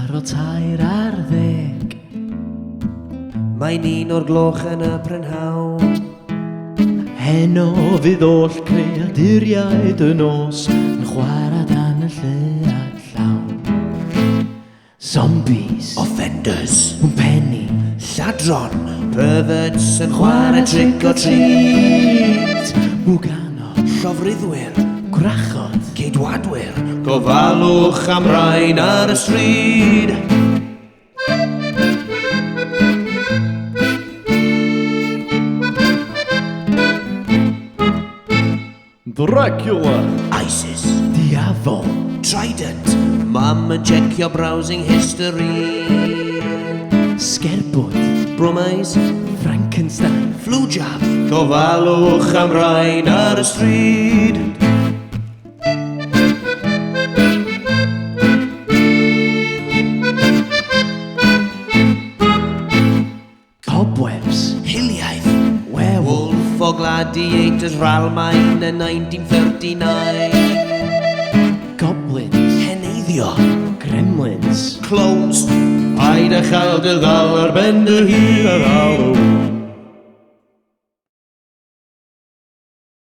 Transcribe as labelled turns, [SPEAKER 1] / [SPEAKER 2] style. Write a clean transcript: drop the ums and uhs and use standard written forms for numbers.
[SPEAKER 1] Taro tair ar ddeg.
[SPEAKER 2] Mae'n un o'r gloch yn y prynhawn.
[SPEAKER 1] Heno fydd oll creaduriaid y nos yn chwarae dan y llead llawn. Zombies,
[SPEAKER 2] Offenders,
[SPEAKER 1] penny,
[SPEAKER 2] lladron, perverts yn chwarae trick or treat.
[SPEAKER 1] mwganog,
[SPEAKER 2] Llofruddwyr,
[SPEAKER 1] gwrachod,
[SPEAKER 2] ceidwadwyr, gofalwch am rain ar y stryd.
[SPEAKER 1] Dracula,
[SPEAKER 2] ISIS,
[SPEAKER 1] Diafol,
[SPEAKER 2] Trident, Mam yn checio browsing history.
[SPEAKER 1] Sgerbwd,
[SPEAKER 2] Bromais,
[SPEAKER 1] Frankenstein,
[SPEAKER 2] flu jab, gofalwch am rain ar y stryd.
[SPEAKER 1] cobwebs,
[SPEAKER 2] Hiliaeth,
[SPEAKER 1] werewolf,
[SPEAKER 2] Wolf o Gladiators Ralmain yn 1939.
[SPEAKER 1] goblins,
[SPEAKER 2] Heneiddio,
[SPEAKER 1] gremlins,
[SPEAKER 2] clones, paid â chael dy ddal ar ben dy hun ar Halloween.